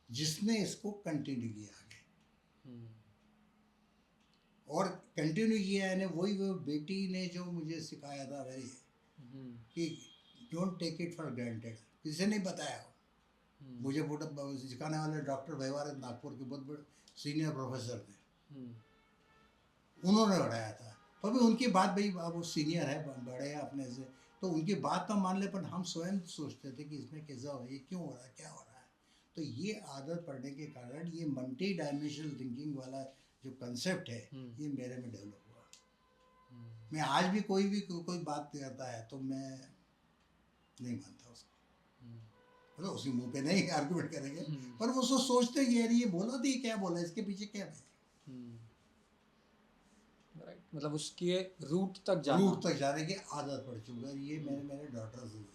जिसने इसको कंटिन्यू किया आगे। और कंटिन्यू किया है वही वो बेटी ने जो मुझे सिखाया था भाई कि don't take it for granted. किसी ने बताया हो, मुझे सिखाने वाले डॉक्टर व्यवहार नागपुर के बहुत बड़े सीनियर प्रोफेसर थे, उन्होंने बढ़ाया था। तो भी उनकी बात, भाई अब वो सीनियर है, बड़े हैं अपने से, तो उनकी बात तो मान ले, पर हम स्वयं सोचते थे कि इसमें कैसा हो रहा है, ये क्यों हो रहा है, क्या हो रहा है। तो ये आदत पड़ने के कारण ये मल्टी डायमेंशनल थिंकिंग वाला जो कंसेप्ट है ये मेरे में डेवलप हुआ। मैं आज भी कोई बात करता है तो मैं नहीं मानता उसको, मतलब उसके मुंह पे नहीं आर्गुमेंट करेंगे, पर वो सोचते कि यार ये बोला थी, क्या बोला, इसके पीछे क्या है। मतलब उसके रूट तक जाने की आदत पड़ चुका है। ये मेरे डॉटर से,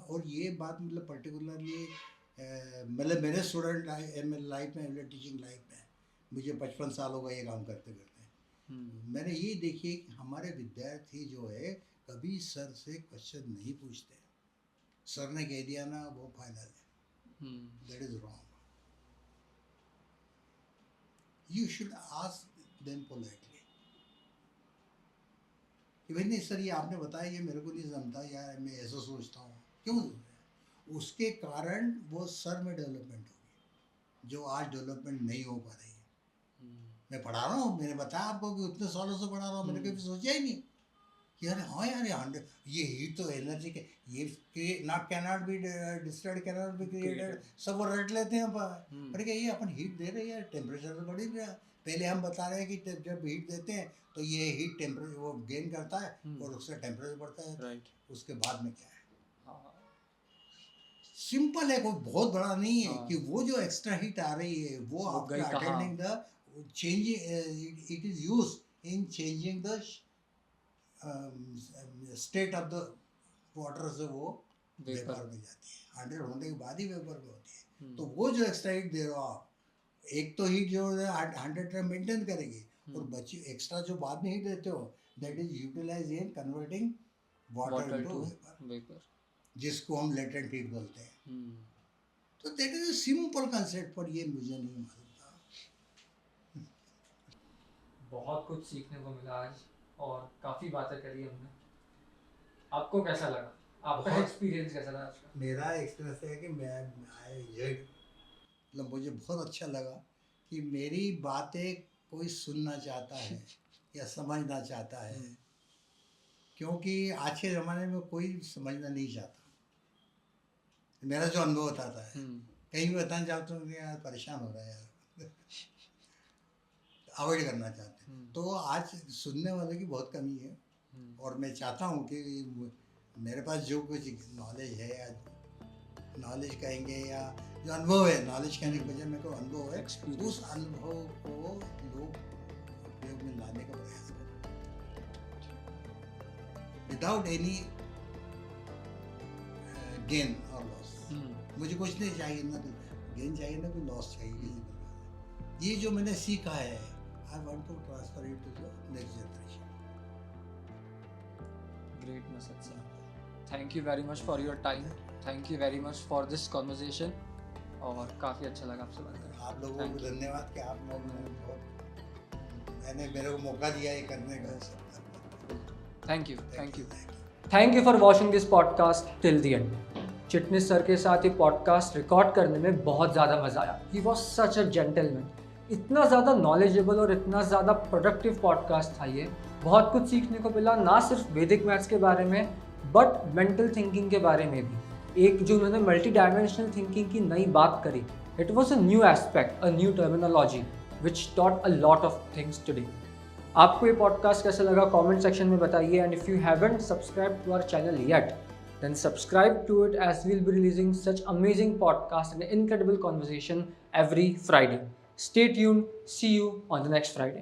और ये बात मतलब पर्टिकुलरली मतलब मेरे स्टूडेंट लाइफ में, टीचिंग लाइफ में मुझे 55 साल हो गए ये काम करते करते। मैंने ये देखिए कि हमारे विद्यार्थी जो है कभी सर से क्वेश्चन नहीं पूछते। सर ने कह दिया ना वो फाइनल है, that is wrong. You should ask them politely कि भाई नहीं सर ये आपने बताया, ये मेरे को नहीं समझता यार, मैं ऐसा सोचता हूँ, क्यों। उसके कारण वो सर में डेवलपमेंट होगी जो आज डेवलपमेंट नहीं हो पा रही है। मैं पढ़ा रहा हूँ, मैंने बताया आपको कि उतने सालों से पढ़ा रहा हूँ, मैंने कभी सोचा ही नहीं कि अरे हाँ यार ये हीट तो एनर्जी के, ये not cannot be destroyed, cannot be created, सब वो रट लेते हैं। अरे क्या ये अपन हीट दे रहे हैं, टेम्परेचर तो बढ़ ही रहा। पहले हम बता रहे हैं कि जब हीट देते हैं तो ये हीट टेम्परेचर वो गेन करता है और उससे टेम्परेचर बढ़ता है। राइट। उसके बाद में क्या है, सिंपल है, कोई बहुत बड़ा नहीं है कि वो जो एक्स्ट्रा हीट आ रही है वो after attending the changing it is used in changing the state of the water से वो वेपर में जाती है। 100 होने के बाद ही वेपर में होती है। तो वो जो एक्स्ट्रा हीट दे रहे हो आप, एक तो हीट जो है 100 मेंटेन करेगी, और बची एक्स्ट्रा जो बाद में हीट देते हो that is utilise in converting water into vapour, जिसको हम लेटेंट हीट बोलते हैं। तो that is a simple concept, पर ये मुझे नहीं मालूम। बहुत कुछ सीखने को मिला आज और काफ़ी बातें करी हमने। आपको कैसा लगा, आपका एक्सपीरियंस कैसा रहा आज का? मेरा एक्सपीरियंस है कि मतलब मुझे बहुत अच्छा लगा कि मेरी बातें कोई सुनना चाहता है या समझना चाहता है, क्योंकि आज के ज़माने में कोई समझना नहीं चाहता। मेरा जो अनुभव बताता है, कहीं भी बताना चाहता हूँ यार परेशान हो रहा है यार, अवॉइड करना चाहते हैं। तो आज सुनने वाले की बहुत कमी है, और मैं चाहता हूँ कि मेरे पास जो कुछ नॉलेज है, या नॉलेज कहेंगे या जो अनुभव है, नॉलेज कहने के बजाय मेरे को अनुभव है, उस अनुभव को लोग उपयोग में लाने का प्रयास करें विदाउट एनी गेन और लॉस। मुझे कुछ नहीं चाहिए, ना गेन चाहिए ना कोई लॉस चाहिए। ये जो मैंने सीखा है, I want to transfer it to the next generation. Great message, sir. Thank you very much for your time. Thank you very much for this conversation. और काफ़ी अच्छा लगा आपसे बात करके। आप लोगों को धन्यवाद कि आप लोगों ने मैंने मेरे को मौका दिया ये करने का। Thank you. Thank you. Thank you for watching this podcast till the end. Chitnis sir के साथ ये पॉडकास्ट रिकॉर्ड करने में बहुत ज़्यादा मज़ा आया। He was such a gentleman. इतना ज़्यादा नॉलेजेबल और इतना ज़्यादा प्रोडक्टिव पॉडकास्ट था ये। बहुत कुछ सीखने को मिला, ना सिर्फ वैदिक मैथ्स के बारे में बट मेंटल थिंकिंग के बारे में भी। एक जो उन्होंने मल्टी डायमेंशनल थिंकिंग की नई बात करी, it was a new aspect, a new terminology which taught a lot of things today. आपको ये पॉडकास्ट कैसा लगा कमेंट सेक्शन में बताइए, and if you haven't subscribe to our channel yet then subscribe to it, as we'll be releasing such amazing podcasts and incredible conversation every Friday. Stay tuned. See you on the next Friday.